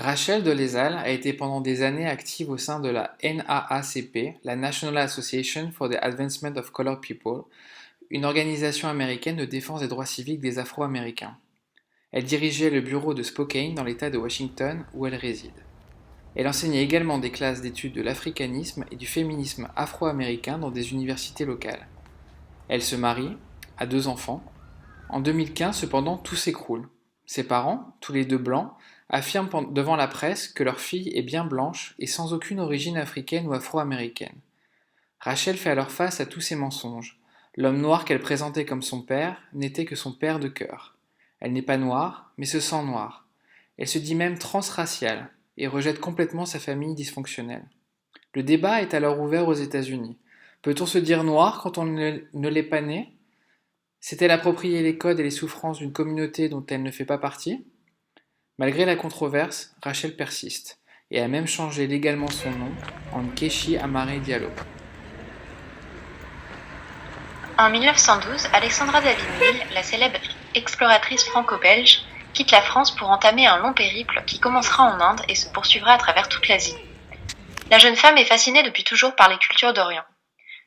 Rachel Dolezal a été pendant des années active au sein de la NAACP, la National Association for the Advancement of Colored People, une organisation américaine de défense des droits civiques des Afro-Américains. Elle dirigeait le bureau de Spokane dans l'État de Washington où elle réside. Elle enseignait également des classes d'études de l'africanisme et du féminisme afro-américain dans des universités locales. Elle se marie, a 2 enfants. En 2015, cependant, tout s'écroule. Ses parents, tous les deux blancs, affirment devant la presse que leur fille est bien blanche et sans aucune origine africaine ou afro-américaine. Rachel fait alors face à tous ces mensonges. L'homme noir qu'elle présentait comme son père n'était que son père de cœur. Elle n'est pas noire, mais se sent noire. Elle se dit même transraciale et rejette complètement sa famille dysfonctionnelle. Le débat est alors ouvert aux États-Unis. Peut-on se dire noir quand on ne l'est pas né? S'est-elle approprié les codes et les souffrances d'une communauté dont elle ne fait pas partie? Malgré la controverse, Rachel persiste et a même changé légalement son nom en Nkechi Amare Diallo. En 1912, Alexandra David-Néel, la célèbre exploratrice franco-belge, quitte la France pour entamer un long périple qui commencera en Inde et se poursuivra à travers toute l'Asie. La jeune femme est fascinée depuis toujours par les cultures d'Orient.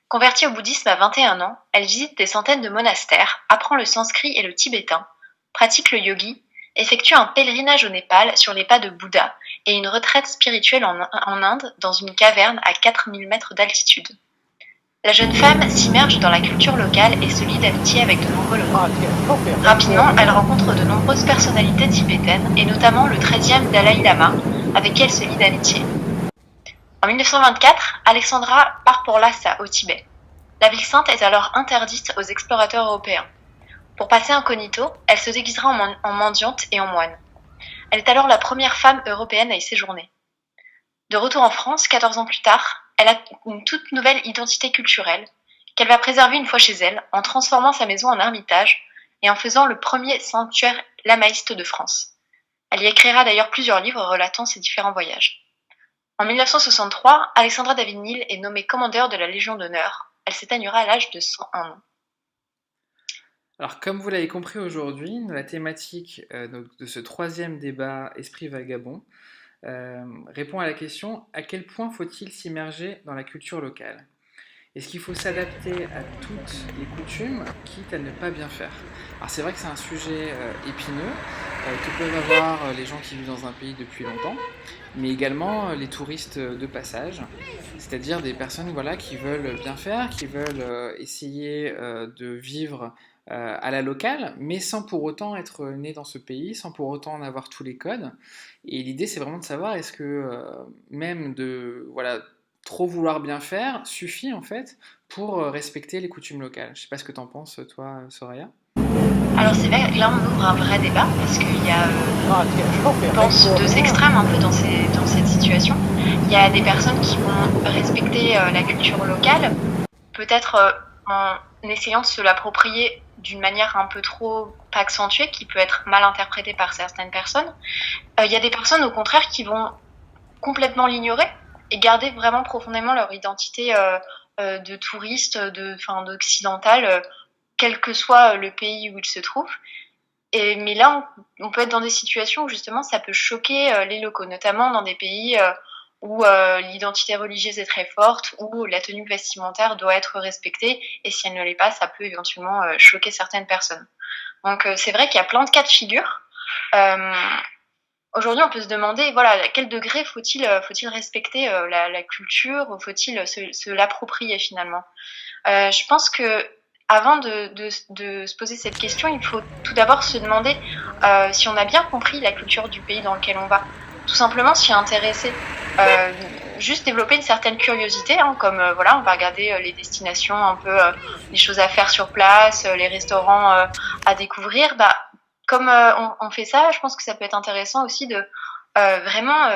Convertie au bouddhisme à 21 ans, elle visite des centaines de monastères, apprend le sanskrit et le tibétain, pratique le yogi, effectue un pèlerinage au Népal sur les pas de Bouddha et une retraite spirituelle en Inde dans une caverne à 4000 mètres d'altitude. La jeune femme s'immerge dans la culture locale et se lie d'amitié avec de nombreux locaux. Rapidement, elle rencontre de nombreuses personnalités tibétaines et notamment le 13e Dalai Lama, avec qui elle se lie d'amitié. En 1924, Alexandra part pour Lhasa, au Tibet. La ville sainte est alors interdite aux explorateurs européens. Pour passer incognito, elle se déguisera en mendiante et en moine. Elle est alors la première femme européenne à y séjourner. De retour en France, 14 ans plus tard, elle a une toute nouvelle identité culturelle qu'elle va préserver une fois chez elle en transformant sa maison en ermitage et en faisant le premier sanctuaire lamaïste de France. Elle y écrira d'ailleurs plusieurs livres relatant ses différents voyages. En 1963, Alexandra David-Néel est nommée commandeur de la Légion d'honneur. Elle s'éteignera à l'âge de 101 ans. Alors, comme vous l'avez compris aujourd'hui, la thématique de ce troisième débat Esprit vagabond répond à la question: à quel point faut-il s'immerger dans la culture locale? Est-ce qu'il faut s'adapter à toutes les coutumes, quitte à ne pas bien faire? Alors c'est vrai que c'est un sujet épineux que peuvent avoir les gens qui vivent dans un pays depuis longtemps, mais également les touristes de passage, c'est-à-dire des personnes voilà, qui veulent bien faire, qui veulent essayer de vivre à la locale, mais sans pour autant être né dans ce pays, sans pour autant en avoir tous les codes. Et l'idée, c'est vraiment de savoir est-ce que même de voilà, trop vouloir bien faire suffit en fait pour respecter les coutumes locales. Je sais pas ce que t'en penses, toi, Soraya. Alors c'est vrai, là on ouvre un vrai débat parce qu'il y a, je pense, deux extrêmes un peu dans cette situation. Il y a des personnes qui vont respecter la culture locale, peut-être en essayant de se l'approprier d'une manière un peu trop pas accentuée, qui peut être mal interprétée par certaines personnes. Il y a des personnes au contraire qui vont complètement l'ignorer et garder vraiment profondément leur identité de touriste, d'occidental, quel que soit le pays où ils se trouvent. Mais là, on peut être dans des situations où justement ça peut choquer les locaux, notamment dans des pays où l'identité religieuse est très forte, où la tenue vestimentaire doit être respectée, et si elle ne l'est pas, ça peut éventuellement choquer certaines personnes. Donc c'est vrai qu'il y a plein de cas de figure. Aujourd'hui, on peut se demander, voilà, à quel degré faut-il respecter la culture, ou faut-il se l'approprier finalement? Je pense que avant de se poser cette question, il faut tout d'abord se demander si on a bien compris la culture du pays dans lequel on va. Tout simplement s'y intéresser. Juste développer une certaine curiosité, comme voilà, on va regarder les destinations, un peu les choses à faire sur place, les restaurants à découvrir. Comme on fait ça, je pense que ça peut être intéressant aussi de vraiment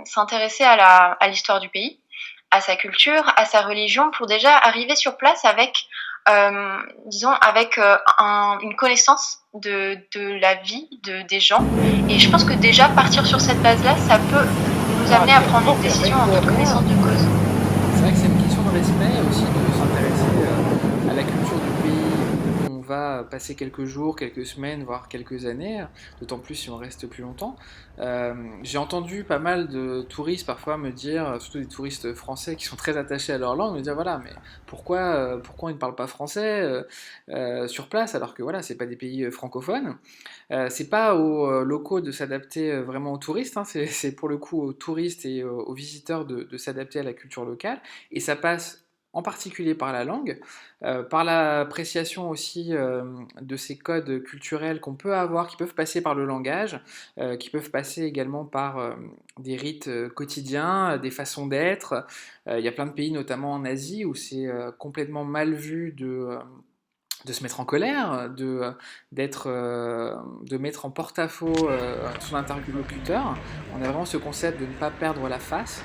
s'intéresser à l'histoire du pays, à sa culture, à sa religion, pour déjà arriver sur place avec, avec une connaissance de la vie des gens. Et je pense que déjà partir sur cette base-là, ça peut nous amener à prendre une décision en toute connaissance de cause. C'est vrai que c'est une question de respect aussi de s'intéresser à la culture du pays où on va passer quelques jours, quelques semaines, voire quelques années, d'autant plus si on reste plus longtemps. J'ai entendu pas mal de touristes parfois me dire, surtout des touristes français qui sont très attachés à leur langue, me dire voilà, mais pourquoi ils ne parlent pas français sur place alors que voilà, c'est pas des pays francophones. C'est pas aux locaux de s'adapter vraiment aux touristes, hein, c'est pour le coup aux touristes et aux visiteurs de s'adapter à la culture locale, et ça passe en particulier par la langue, par l'appréciation aussi de ces codes culturels qu'on peut avoir, qui peuvent passer par le langage, qui peuvent passer également par des rites quotidiens, des façons d'être. Il y a plein de pays, notamment en Asie, où c'est complètement mal vu de se mettre en colère, de mettre en porte-à-faux son interlocuteur. On a vraiment ce concept de ne pas perdre la face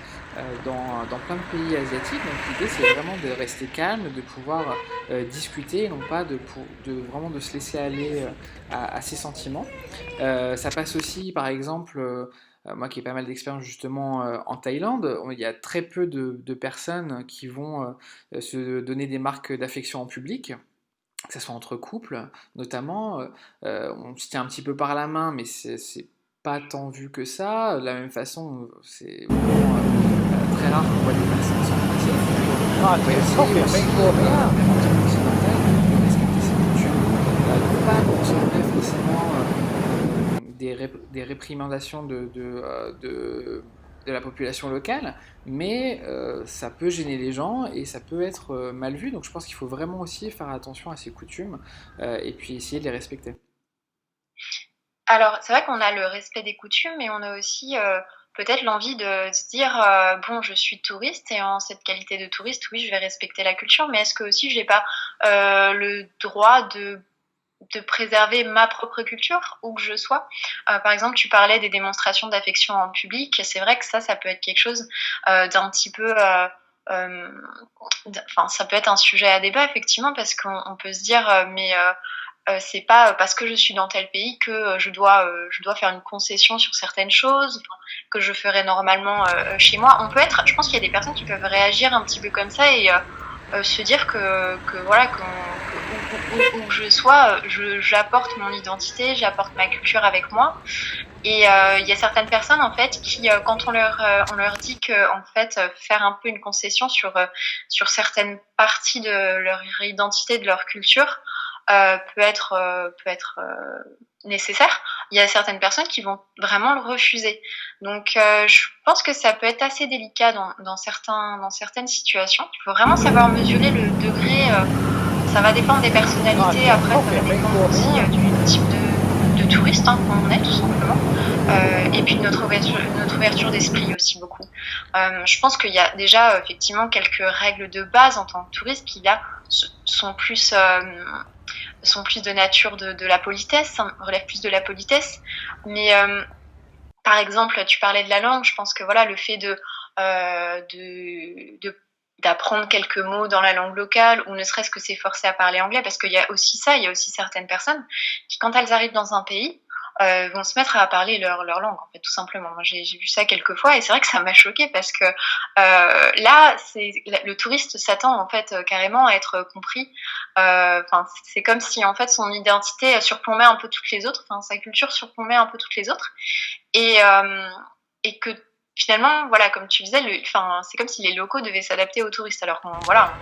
dans plein de pays asiatiques. Donc l'idée, c'est vraiment de rester calme, de pouvoir discuter, non pas vraiment de se laisser aller à ses sentiments. Ça passe aussi, par exemple, moi qui ai pas mal d'expérience justement en Thaïlande, il y a très peu de personnes qui vont se donner des marques d'affection en public, que ce soit entre couples notamment. On se tient un petit peu par la main, mais c'est pas tant vu que ça. De la même façon, c'est vraiment très rare qu'on voit des personnes s'embrasser. On peut aussi, même en tant qu'occidental, de respecter ses coutumes. Non pas qu'on se forcément des réprimandations de la population locale, mais ça peut gêner les gens et ça peut être mal vu. Donc je pense qu'il faut vraiment aussi faire attention à ces coutumes et puis essayer de les respecter. Alors, c'est vrai qu'on a le respect des coutumes, mais on a aussi peut-être l'envie de se dire bon, je suis touriste et en cette qualité de touriste, oui, je vais respecter la culture, mais est-ce que aussi je n'ai pas le droit de préserver ma propre culture, où que je sois. Par exemple, tu parlais des démonstrations d'affection en public. C'est vrai que ça peut être quelque chose d'un petit peu... Enfin, ça peut être un sujet à débat, effectivement, parce qu'on peut se dire, c'est pas parce que je suis dans tel pays que je dois faire une concession sur certaines choses, enfin, que je ferais normalement chez moi. Je pense qu'il y a des personnes qui peuvent réagir un petit peu comme ça et se dire que voilà, où je sois, j'apporte mon identité, j'apporte ma culture avec moi. Et il y a certaines personnes en fait qui, quand on leur dit que en fait faire un peu une concession sur certaines parties de leur identité, de leur culture, peut être nécessaire. Il y a certaines personnes qui vont vraiment le refuser. Donc, je pense que ça peut être assez délicat dans certaines situations. Il faut vraiment savoir mesurer le degré. Ça va dépendre des personnalités. Après, ça va dépendre aussi du type de touriste hein, qu'on est, tout simplement. Et puis notre ouverture d'esprit aussi beaucoup. Je pense qu'il y a déjà effectivement quelques règles de base en tant que touriste qui là sont plus de nature de la politesse, relèvent plus de la politesse. Mais par exemple, tu parlais de la langue, je pense que voilà, le fait d'apprendre quelques mots dans la langue locale, ou ne serait-ce que s'efforcer à parler anglais, parce qu'il y a aussi ça, il y a aussi certaines personnes qui, quand elles arrivent dans un pays, vont se mettre à parler leur langue, en fait, tout simplement. Moi, j'ai vu ça quelques fois et c'est vrai que ça m'a choquée parce que là, le touriste s'attend en fait carrément à être compris. Enfin, c'est comme si en fait son identité surplombait un peu toutes les autres, enfin sa culture surplombait un peu toutes les autres, et que finalement, voilà, comme tu disais, c'est comme si les locaux devaient s'adapter aux touristes, alors qu'on voilà,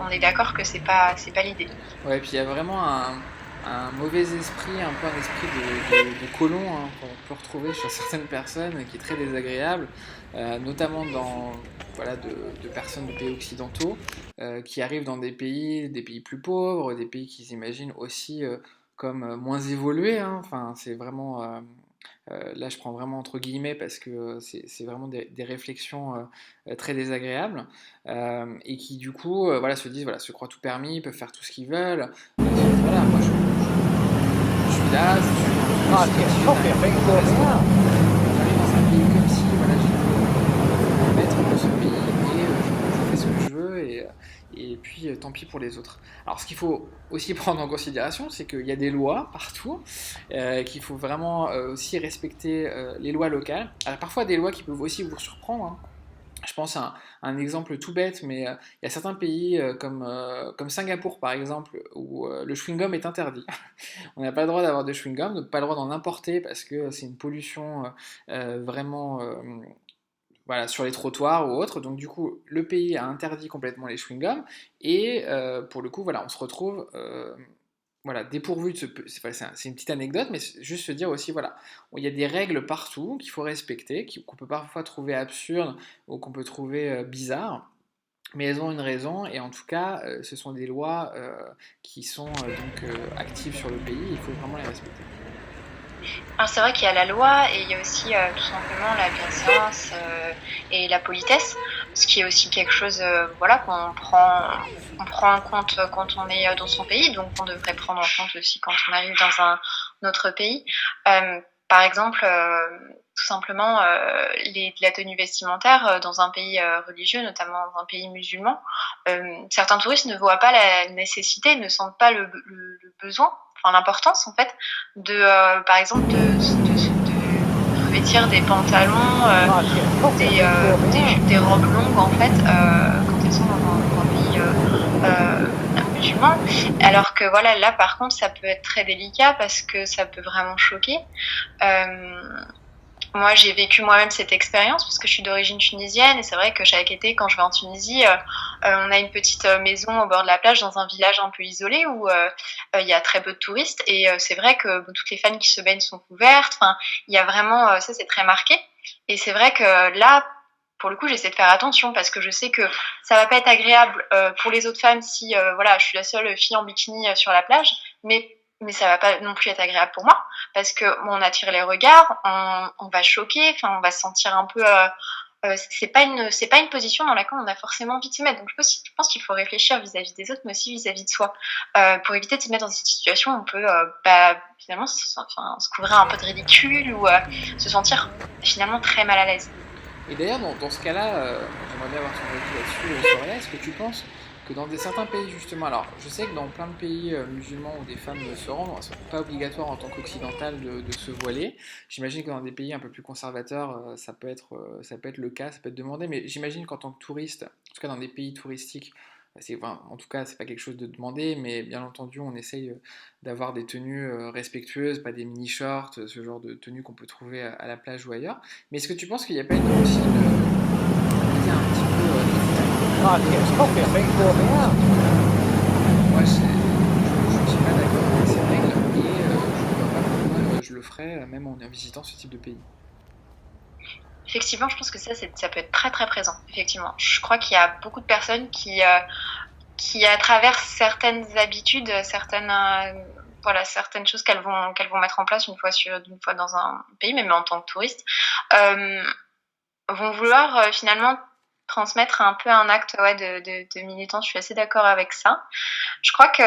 on est d'accord que c'est pas l'idée. Ouais, et puis il y a vraiment un mauvais esprit, un peu un esprit de colon hein, qu'on peut retrouver chez certaines personnes qui est très désagréable, notamment voilà, de personnes de pays occidentaux qui arrivent dans des pays plus pauvres, des pays qu'ils imaginent aussi comme moins évolués. Hein. Enfin, c'est vraiment là, je prends vraiment entre guillemets parce que c'est vraiment des réflexions très désagréables et qui du coup voilà, se disent, voilà, se croient tout permis, peuvent faire tout ce qu'ils veulent. Voilà, moi je suis là, je suis dans un pays comme si voilà, j'étais maître de ce pays et je fais ce que je veux et puis tant pis pour les autres. Alors ce qu'il faut aussi prendre en considération, c'est qu'il y a des lois partout, qu'il faut vraiment aussi respecter les lois locales. Alors parfois des lois qui peuvent aussi vous surprendre, hein. Je je pense à un exemple tout bête, mais il y a certains pays comme Singapour par exemple, où le chewing-gum est interdit. On n'a pas le droit d'avoir de chewing-gum, donc pas le droit d'en importer parce que c'est une pollution vraiment voilà, sur les trottoirs ou autres. Donc du coup, le pays a interdit complètement les chewing-gums et pour le coup, voilà, on se retrouve voilà, dépourvu de ce... C'est une petite anecdote, mais juste se dire aussi, voilà, il y a des règles partout qu'il faut respecter, qu'on peut parfois trouver absurdes ou qu'on peut trouver bizarres, mais elles ont une raison, et en tout cas, ce sont des lois qui sont actives sur le pays, il faut vraiment les respecter. Alors c'est vrai qu'il y a la loi et il y a aussi tout simplement la bienséance et la politesse, ce qui est aussi quelque chose voilà on prend en compte quand on est dans son pays, donc on devrait prendre en compte aussi quand on arrive dans un autre pays. Par exemple, tout simplement la tenue vestimentaire dans un pays religieux, notamment dans un pays musulman, certains touristes ne voient pas la nécessité, ne sentent pas le besoin, enfin l'importance en fait de par exemple de revêtir des pantalons, des robes longues en fait quand elles sont dans un pays musulman. Alors que voilà, là par contre ça peut être très délicat parce que ça peut vraiment choquer. Euh, Moi, j'ai vécu moi-même cette expérience parce que je suis d'origine tunisienne et c'est vrai que chaque été, quand je vais en Tunisie, on a une petite maison au bord de la plage dans un village un peu isolé où il y a très peu de touristes et c'est vrai que bon, toutes les fans qui se baignent sont couvertes. Enfin, il y a vraiment ça, c'est très marqué. Et c'est vrai que là, pour le coup, j'essaie de faire attention parce que je sais que ça va pas être agréable pour les autres femmes si voilà, je suis la seule fille en bikini sur la plage, mais ça va pas non plus être agréable pour moi parce que bon, on attire les regards, on va choquer, enfin on va se sentir un peu c'est pas une position dans laquelle on a forcément envie de se mettre. Donc je pense qu'il faut réfléchir vis-à-vis des autres, mais aussi vis-à-vis de soi, pour éviter de se mettre dans cette situation. On peut finalement se couvrir un peu de ridicule ou se sentir finalement très mal à l'aise. Et d'ailleurs, dans ce cas-là, j'aimerais bien avoir ton avis là-dessus, Soraya. Est-ce que tu penses que dans certains pays, justement, alors je sais que dans plein de pays musulmans où des femmes se rendent, c'est pas obligatoire en tant qu'occidental de se voiler. J'imagine que dans des pays un peu plus conservateurs, ça peut être le cas, ça peut être demandé, mais j'imagine qu'en tant que touriste, en tout cas dans des pays touristiques, enfin, en tout cas, c'est pas quelque chose de demandé, mais bien entendu, on essaye d'avoir des tenues respectueuses, pas des mini-shorts, ce genre de tenues qu'on peut trouver à la plage ou ailleurs. Mais est-ce que tu penses qu'il n'y a pas aussi une idée un petit peu Ah, it's coffee, I think, for me out. moi, je ne suis pas d'accord avec ces règles et je ne vois pas pourquoi je le ferais, même en visitant ce type de pays. Effectivement, je pense que ça peut être très très présent. Effectivement, je crois qu'il y a beaucoup de personnes qui à travers certaines habitudes, certaines choses qu'elles vont mettre en place une fois dans un pays, même en tant que touriste, euh, vont vouloir finalement transmettre un peu un acte ouais, de militance. Je suis assez d'accord avec ça. Je crois que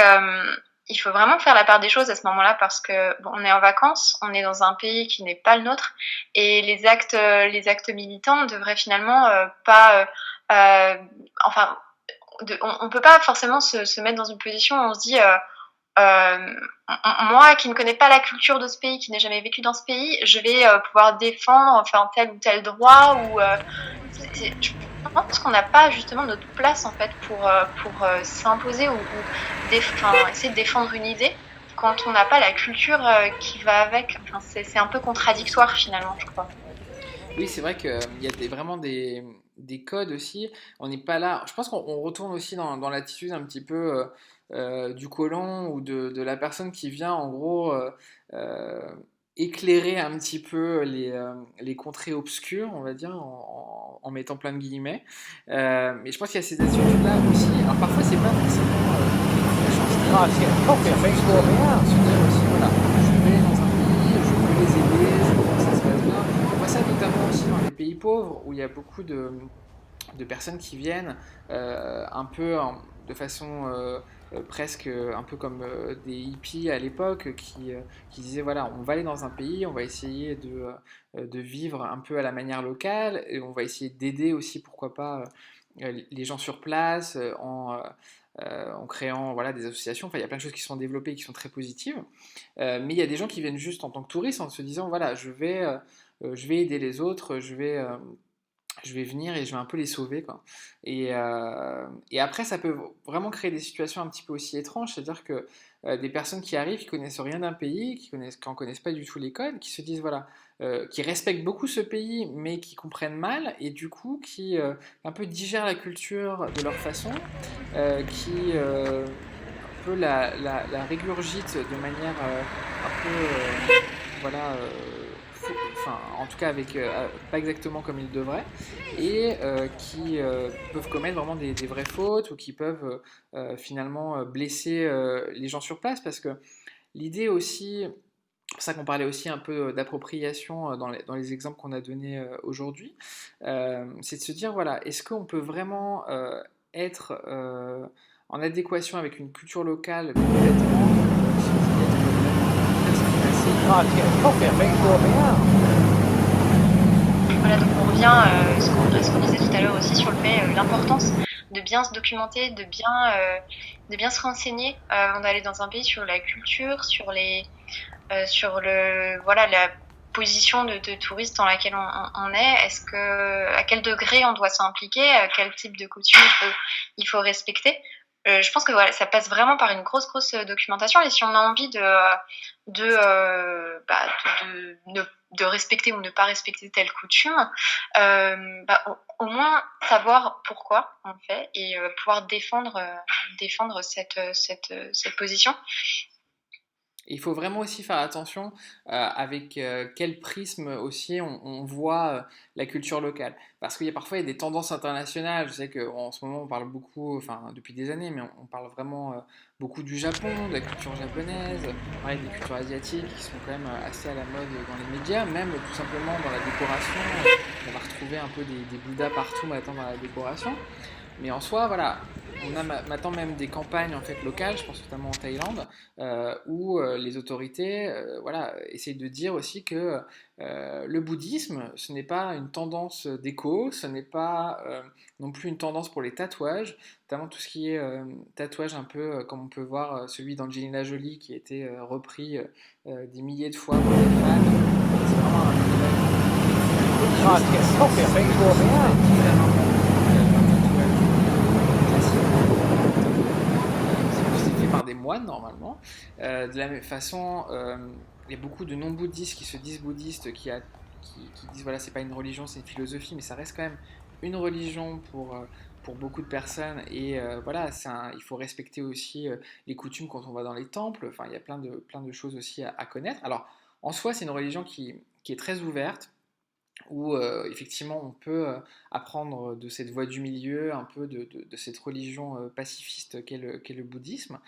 il faut vraiment faire la part des choses à ce moment-là parce que bon, on est en vacances, on est dans un pays qui n'est pas le nôtre et les actes militants devraient finalement pas, enfin, on peut pas forcément se mettre dans une position où on se dit euh, moi qui ne connais pas la culture de ce pays, qui n'ai jamais vécu dans ce pays, je vais pouvoir défendre enfin tel ou tel droit ou je pense qu'on n'a pas justement notre place en fait pour s'imposer ou essayer de défendre une idée quand on n'a pas la culture qui va avec. Enfin, c'est un peu contradictoire finalement, je crois. Oui, c'est vrai qu'il y a vraiment des codes aussi. On n'est pas là. Je pense qu'on retourne aussi dans l'attitude un petit peu du colon ou de la personne qui vient en gros euh, éclairer un petit peu les contrées obscures, on va dire, en mettant plein de guillemets. Mais je pense qu'il y a ces attitudes-là aussi. Alors parfois, c'est pas forcément Ah, it's getting coffee, I think, for me out. se dire aussi, voilà, je vais dans un pays, je veux les aider, je veux que ça se passe bien. On voit ça notamment aussi dans les pays pauvres où il y a beaucoup de personnes qui viennent un peu de façon presque un peu comme des hippies à l'époque qui disaient voilà, on va aller dans un pays, on va essayer de vivre un peu à la manière locale et on va essayer d'aider aussi, pourquoi pas, les gens sur place en créant voilà, des associations. Enfin, il y a plein de choses qui sont développées et qui sont très positives. Mais il y a des gens qui viennent juste en tant que touristes en se disant voilà, je vais aider les autres, je vais venir et je vais un peu les sauver, quoi. Et après, ça peut vraiment créer des situations un petit peu aussi étranges, c'est-à-dire que des personnes qui arrivent, qui connaissent rien d'un pays, qui en connaissent pas du tout les codes, qui se disent, voilà, qui respectent beaucoup ce pays, mais qui comprennent mal, et du coup, qui un peu digèrent la culture de leur façon, qui un peu la régurgitent de manière un peu, voilà, enfin, en tout cas avec pas exactement comme ils devraient, et qui peuvent commettre vraiment des vraies fautes ou qui peuvent finalement blesser les gens sur place parce que l'idée aussi, c'est pour ça qu'on parlait aussi un peu d'appropriation dans les exemples qu'on a donnés aujourd'hui, c'est de se dire voilà, est-ce qu'on peut vraiment être en adéquation avec une culture locale complètement sans y être vraiment très Oh, it's getting coffee, I think, brought me out. Voilà, donc on revient à ce qu'on disait tout à l'heure aussi sur le fait, l'importance de bien se documenter, de bien se renseigner avant d'aller dans un pays sur la culture, sur voilà, la position de touriste dans laquelle on est. Est-ce que, à quel degré on doit s'impliquer, quel type de coutume il faut respecter. Je pense que voilà, ça passe vraiment par une grosse documentation. Et si on a envie de respecter ou ne pas respecter telle coutume, au moins savoir pourquoi on le fait et pouvoir défendre cette position. Il faut vraiment aussi faire attention avec quel prisme aussi on voit la culture locale. Parce qu'il y a parfois il y a des tendances internationales. Je sais qu'en ce moment on parle beaucoup, enfin depuis des années, mais on parle vraiment beaucoup du Japon, de la culture japonaise, pareil, des cultures asiatiques qui sont quand même assez à la mode dans les médias, même tout simplement dans la décoration. On va retrouver un peu des Bouddhas partout maintenant dans la décoration. Mais en soi, voilà, on a maintenant même des campagnes en fait locales, je pense notamment en Thaïlande, où les autorités, voilà, essayent de dire aussi que le bouddhisme, ce n'est pas une tendance d'éco, ce n'est pas non plus une tendance pour les tatouages, notamment tout ce qui est tatouage un peu comme on peut voir celui d'Angelina Jolie qui a été repris des milliers de fois par les fans. C'est vraiment un Oh, it's getting coffee, I think, brought me out. C'est fait par des moines normalement. De la même façon, il y a beaucoup de non-bouddhistes qui se disent bouddhistes, qui disent voilà, c'est pas une religion, c'est une philosophie, mais ça reste quand même une religion pour beaucoup de personnes. Et voilà, il faut respecter aussi les coutumes quand on va dans les temples. Enfin, il y a plein de choses aussi à connaître. Alors, en soi, c'est une religion qui est très ouverte où effectivement on peut apprendre de cette voie du milieu, un peu de cette religion pacifiste qu'est le bouddhisme.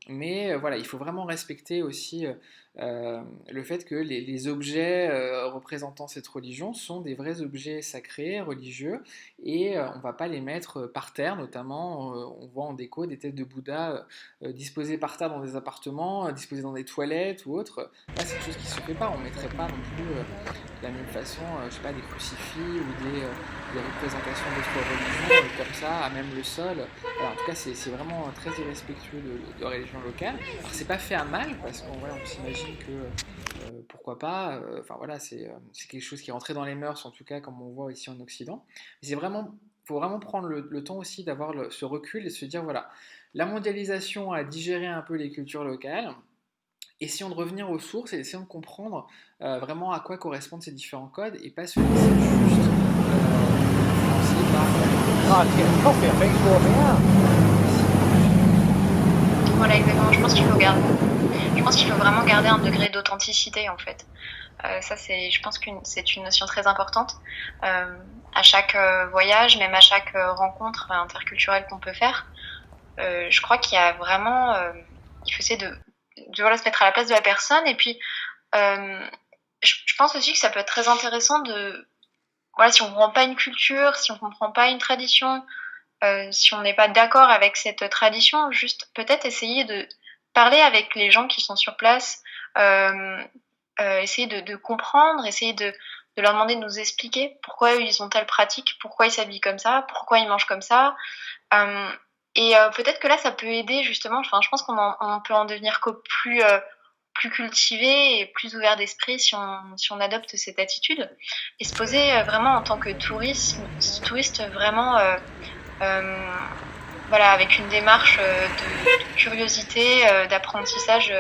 Mais voilà, il faut vraiment respecter aussi le fait que les objets représentant cette religion sont des vrais objets sacrés, religieux, et on ne va pas les mettre par terre, notamment on voit en déco des têtes de Bouddha disposées par terre dans des appartements, disposées dans des toilettes ou autres. Là, c'est quelque chose qui ne se fait pas, on ne mettrait pas non plus de la même façon, je sais pas, des crucifix ou des représentations d'autres religions comme ça, à même le sol. Voilà, en tout cas, c'est vraiment très irrespectueux de religion locale. Alors, c'est pas fait à mal, parce qu'on voilà, on s'imagine que pourquoi pas, enfin voilà, c'est quelque chose qui est rentré dans les mœurs, en tout cas, comme on voit ici en Occident. Mais faut vraiment prendre le temps aussi d'avoir ce recul et se dire voilà, la mondialisation a digéré un peu les cultures locales. Essayons de revenir aux sources et essayons de comprendre vraiment à quoi correspondent ces différents codes et pas se laisser juste influencer par Oh, it's getting coffee, I think, brought me out. Voilà, exactement. Je pense qu'il faut vraiment garder un degré d'authenticité en fait. Ça, je pense que c'est une notion très importante. À chaque voyage, même à chaque rencontre interculturelle qu'on peut faire, je crois qu'il y a vraiment, il faut essayer de voilà, se mettre à la place de la personne. Et puis, je pense aussi que ça peut être très intéressant voilà, si on comprend pas une culture, si on comprend pas une tradition, si on n'est pas d'accord avec cette tradition, juste peut-être essayer de parler avec les gens qui sont sur place, euh, essayer de comprendre, essayer de leur demander de nous expliquer pourquoi ils ont telle pratique, pourquoi ils s'habillent comme ça, pourquoi ils mangent comme ça. Euh, et peut-être que là, ça peut aider justement. Enfin, je pense on peut en devenir qu'au plus cultivé et plus ouvert d'esprit si on adopte cette attitude et se poser vraiment en tant que touriste vraiment voilà, avec une démarche de curiosité, d'apprentissage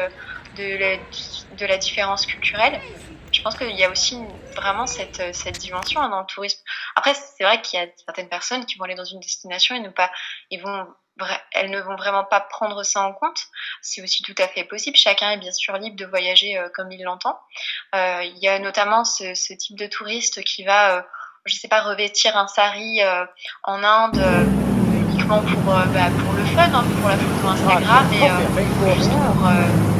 de la différence culturelle. Je pense qu'il y a aussi vraiment cette dimension dans le tourisme. Après, c'est vrai qu'il y a certaines personnes qui vont aller dans une destination et elles ne vont vraiment pas prendre ça en compte. C'est aussi tout à fait possible. Chacun est bien sûr libre de voyager comme il l'entend. Il y a notamment ce type de touriste qui va, je sais pas, revêtir un sari en Inde uniquement pour le fun, hein, pour la photo Instagram et juste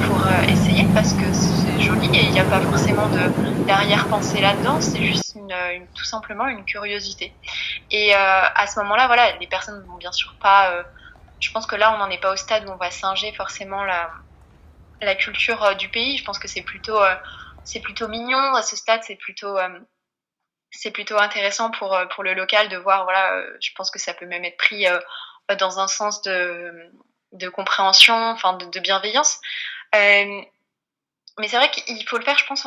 pour essayer parce que c'est joli et il n'y a pas forcément d'arrière-pensée là-dedans. C'est juste tout simplement une curiosité. Et à ce moment-là, voilà, les personnes ne vont bien sûr pas. Je pense que là, on n'en est pas au stade où on va singer forcément la culture du pays. Je pense que c'est plutôt mignon à ce stade. C'est plutôt intéressant pour le local de voir. Voilà, je pense que ça peut même être pris dans un sens de compréhension, enfin de bienveillance. Mais c'est vrai qu'il faut le faire, je pense,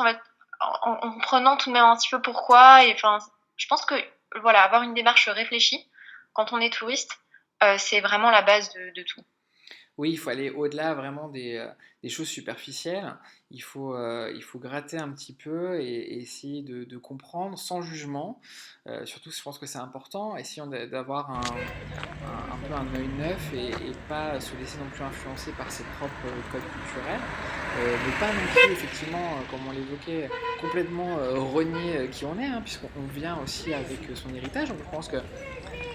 en prenant tout de même un petit peu pourquoi. Et enfin, je pense que voilà, avoir une démarche réfléchie quand on est touriste, c'est vraiment la base de tout. Oui, il faut aller au-delà vraiment des choses superficielles. Il faut gratter un petit peu et essayer de comprendre sans jugement. Surtout, je pense que c'est important. Essayons d'avoir un peu un œil neuf et pas se laisser non plus influencer par ses propres codes culturels. Ne pas non plus, effectivement, comme on l'évoquait, complètement renier qui on est, hein, puisqu'on vient aussi avec son héritage. Donc, je pense que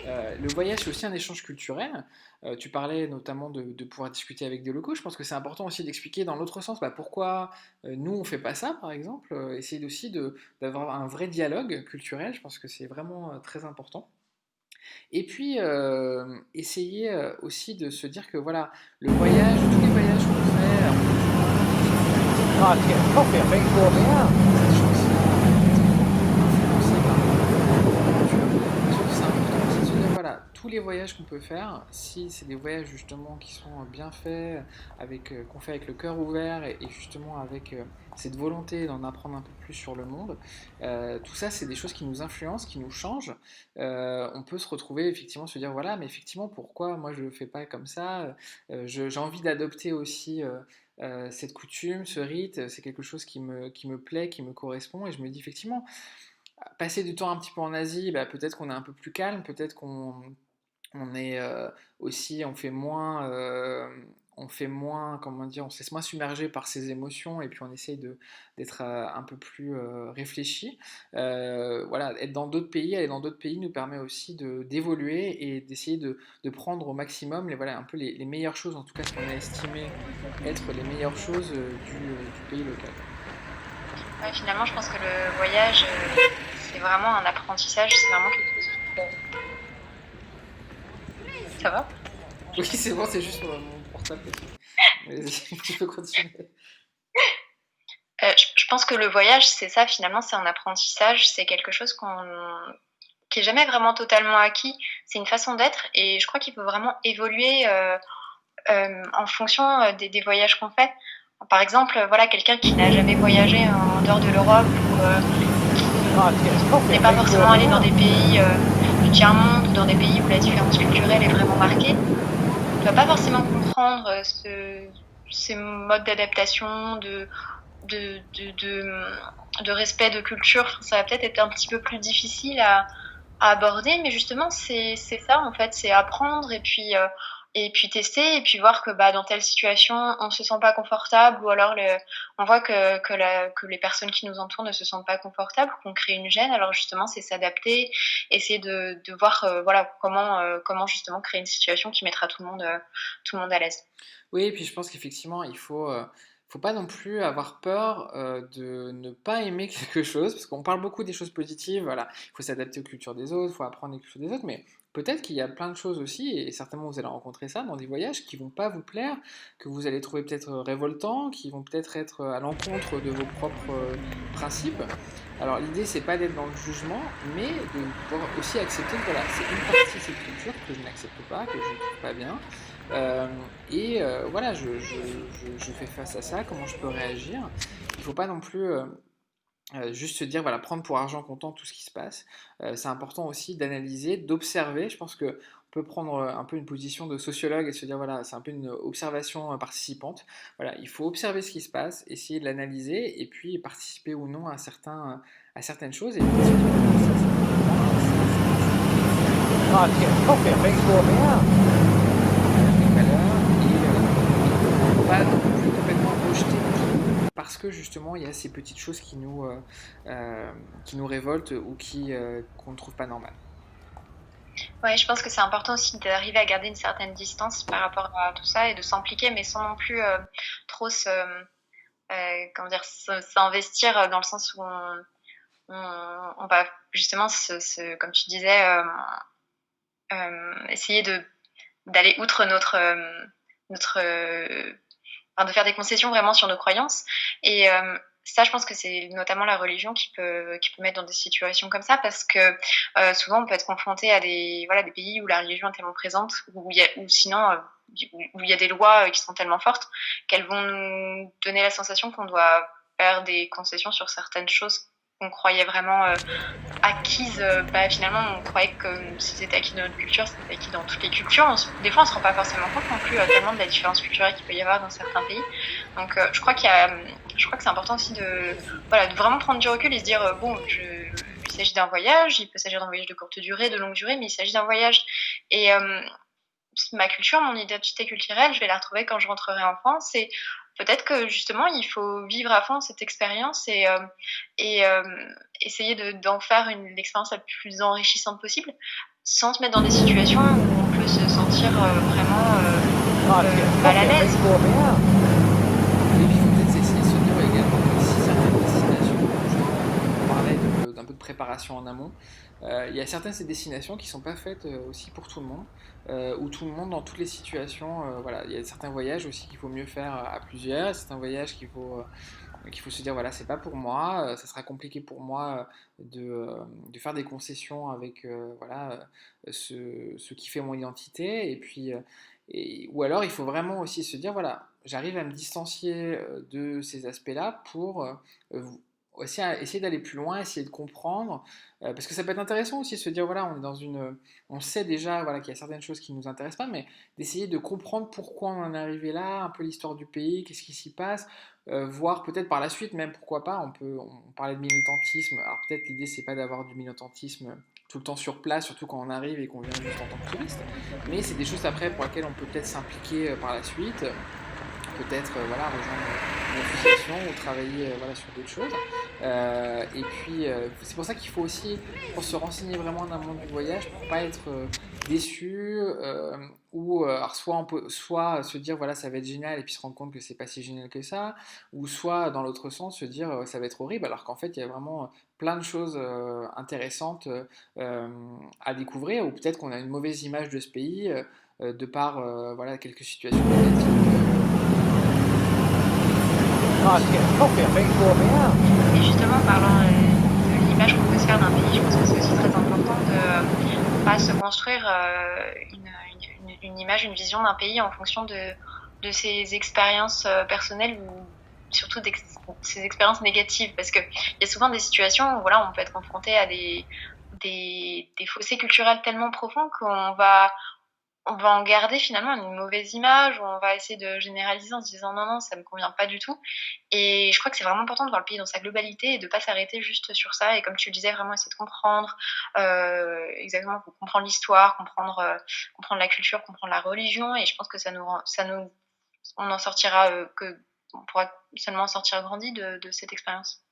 le voyage, c'est aussi un échange culturel. Tu parlais notamment de pouvoir discuter avec des locaux. Je pense que c'est important aussi d'expliquer dans l'autre sens pourquoi nous, on ne fait pas ça, par exemple. Essayer aussi d'avoir un vrai dialogue culturel. Je pense que c'est vraiment très important. Et puis, essayer aussi de se dire que voilà, le voyage, tous les voyages qu'on fait, Can't get coffee, I think, for me out. Voilà, tous les voyages qu'on peut faire, si c'est des voyages justement qui sont bien faits, qu'on fait avec le cœur ouvert et justement avec cette volonté d'en apprendre un peu plus sur le monde, tout ça c'est des choses qui nous influencent, qui nous changent. On peut se retrouver effectivement, se dire voilà, mais effectivement pourquoi moi je ne fais pas comme ça, j'ai envie d'adopter aussi cette coutume, ce rite, c'est quelque chose qui me plaît, qui me correspond et je me dis effectivement passer du temps un petit peu en Asie, peut-être qu'on est un peu plus calme, peut-être on est aussi, on fait moins, comment dire, on se laisse moins submerger par ses émotions et puis on essaye d'être un peu plus réfléchi. Voilà, être dans d'autres pays, aller dans d'autres pays nous permet aussi d'évoluer et d'essayer de prendre au maximum voilà, un peu les meilleures choses, en tout cas ce qu'on a estimé être les meilleures choses du pays local. Ouais, finalement, je pense que le voyage, c'est vraiment un apprentissage, c'est vraiment quelque chose Ça va? Oui, c'est bon, c'est juste mon portable. Vas-y, tu peux continuer. Je pense que le voyage, c'est ça, finalement, c'est un apprentissage, c'est quelque chose qui est jamais vraiment totalement acquis, c'est une façon d'être et je crois qu'il faut vraiment évoluer en fonction des voyages qu'on fait. Par exemple, voilà, quelqu'un qui n'a jamais voyagé en dehors de l'Europe ou qui n'est pas forcément allé dans des pays du tiers-monde ou dans des pays où la différence culturelle est vraiment marquée, ne va pas forcément comprendre ces modes d'adaptation, de respect de culture. Enfin, ça va peut-être être un petit peu plus difficile à aborder, mais justement, c'est ça, en fait, c'est apprendre et puis tester et puis voir que dans telle situation on se sent pas confortable ou alors on voit que les personnes qui nous entourent ne se sentent pas confortables, qu'on crée une gêne. Alors justement c'est s'adapter, essayer de voir voilà comment justement créer une situation qui mettra tout le monde à l'aise. Oui, et puis je pense qu'effectivement il faut pas non plus avoir peur de ne pas aimer quelque chose, parce qu'on parle beaucoup des choses positives, voilà, il faut s'adapter aux cultures des autres, il faut apprendre les cultures des autres, mais peut-être qu'il y a plein de choses aussi, et certainement vous allez rencontrer ça dans des voyages qui vont pas vous plaire, que vous allez trouver peut-être révoltants, qui vont peut-être être à l'encontre de vos propres principes. Alors l'idée c'est pas d'être dans le jugement, mais de pouvoir aussi accepter que voilà, c'est une partie de cette culture que je n'accepte pas, que je ne trouve pas bien, Euh, voilà, je fais face à ça, comment je peux réagir. Il ne faut pas non plus juste se dire, voilà, prendre pour argent comptant tout ce qui se passe. C'est important aussi d'analyser, d'observer. Je pense que on peut prendre un peu une position de sociologue et se dire, voilà, c'est un peu une observation participante. Voilà, il faut observer ce qui se passe, essayer de l'analyser et puis participer ou non à certaines choses. Et puis se dire, voilà, ça va pour moi, Oh, it's getting coffee, I think, it's warming up. mes valeurs et pas non plus complètement rejeter tout parce que justement il y a ces petites choses qui nous révoltent ou qu'on ne trouve pas normales. Ouais, je pense que c'est important aussi d'arriver à garder une certaine distance par rapport à tout ça et de s'impliquer, mais sans non plus trop comment dire, s'investir dans le sens où on va justement comme tu disais, essayer d'aller outre notre enfin, de faire des concessions vraiment sur nos croyances. Et ça, je pense que c'est notamment la religion qui peut mettre dans des situations comme ça, parce que souvent on peut être confronté à des pays où la religion est tellement présente, ou sinon où il y a des lois qui sont tellement fortes qu'elles vont nous donner la sensation qu'on doit faire des concessions sur certaines choses qu'on croyait vraiment acquises. Finalement, on croyait que si c'était acquis dans notre culture, c'était acquis dans toutes les cultures. Des fois, on se rend pas forcément compte non plus tellement de la différence culturelle qu'il peut y avoir dans certains pays. Donc, je crois que c'est important aussi de vraiment prendre du recul et se dire, il s'agit d'un voyage, il peut s'agir d'un voyage de courte durée, de longue durée, mais il s'agit d'un voyage. Et ma culture, mon identité culturelle, je vais la retrouver quand je rentrerai en France. Et peut-être que justement, il faut vivre à fond cette expérience et essayer d'en faire l'expérience la plus enrichissante possible, sans se mettre dans des situations où on peut se sentir vraiment Oh, it's getting mal à coffee, I think, l'aise. it's warming up. Et puis il faut peut-être essayer de se dire également que si certaines destinations, justement, on parlait d'un peu de préparation en amont, il y a certaines de ces destinations qui ne sont pas faites aussi pour tout le monde, ou tout le monde dans toutes les situations. Voilà, il y a certains voyages aussi qu'il faut mieux faire à plusieurs, certains voyages qu'il faut se dire voilà, c'est pas pour moi, ça sera compliqué pour moi de faire des concessions avec voilà, ce qui fait mon identité. Et puis, ou alors il faut vraiment aussi se dire voilà, j'arrive à me distancier de ces aspects-là pour aussi essayer d'aller plus loin, essayer de comprendre, parce que ça peut être intéressant aussi de se dire voilà, on sait déjà voilà qu'il y a certaines choses qui nous intéressent pas, mais d'essayer de comprendre pourquoi on en est arrivé là, un peu l'histoire du pays, qu'est-ce qui s'y passe, voir peut-être par la suite même pourquoi pas, on parlait de militantisme, alors peut-être l'idée c'est pas d'avoir du militantisme tout le temps sur place, surtout quand on arrive et qu'on vient juste en tant que touriste, mais c'est des choses après pour lesquelles on peut peut-être s'impliquer par la suite, peut-être voilà, rejoindre une association ou travailler voilà, sur d'autres choses. Et puis c'est pour ça qu'il faut aussi pour se renseigner vraiment en amont du voyage pour pas être déçu ou alors soit se dire voilà ça va être génial et puis se rendre compte que c'est pas si génial que ça, ou soit dans l'autre sens se dire ça va être horrible alors qu'en fait il y a vraiment plein de choses intéressantes à découvrir, ou peut-être qu'on a une mauvaise image de ce pays de par voilà, quelques situations négatives. Oh, it's getting coffee, I think, it's warming up. Et justement, parlant de l'image qu'on peut se faire d'un pays, je pense que c'est aussi très important de pas se construire une image, une vision d'un pays en fonction de ses expériences personnelles ou surtout ses expériences négatives. Parce qu'il y a souvent des situations où voilà, on peut être confronté à des fossés culturels tellement profonds on va en garder finalement une mauvaise image, ou on va essayer de généraliser en se disant non, non, ça me convient pas du tout. Et je crois que c'est vraiment important de voir le pays dans sa globalité et de pas s'arrêter juste sur ça. Et comme tu le disais, vraiment essayer de comprendre exactement, comprendre l'histoire, comprendre la culture, comprendre la religion. Et je pense que on en sortira on pourra seulement en sortir grandi de cette expérience.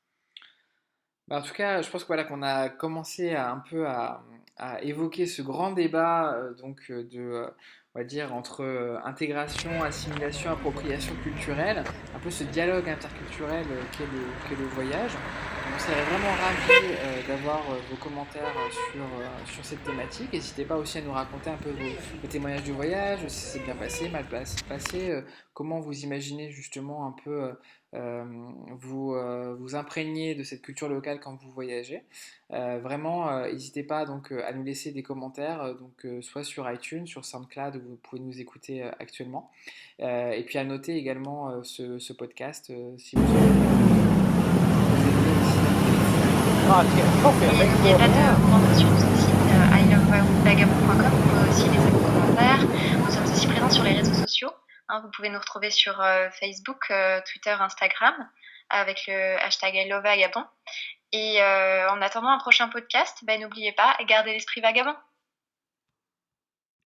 Bah, en tout cas, je pense que voilà qu'on a commencé un peu à évoquer ce grand débat on va dire entre intégration, assimilation, appropriation culturelle, un peu ce dialogue interculturel qu'est le voyage. On serait vraiment ravis d'avoir vos commentaires sur cette thématique. N'hésitez pas aussi à nous raconter un peu vos témoignages du voyage, si c'est bien passé, passé, comment vous imaginez justement un peu vous imprégner de cette culture locale quand vous voyagez. Vraiment, n'hésitez pas donc à nous laisser des commentaires, soit sur iTunes, sur SoundCloud, où vous pouvez nous écouter actuellement. Et puis à noter également ce podcast si vous souhaitez Coffee, I Et think, n'oubliez pas over de there. vous rendre sur notre site ilovevagabond.com. Vous pouvez aussi laisser vos commentaires. Nous sommes aussi présents sur les réseaux sociaux. Vous pouvez nous retrouver sur Facebook, Twitter, Instagram avec le hashtag ilovevagabond. Et en attendant un prochain podcast, n'oubliez pas, gardez l'esprit vagabond.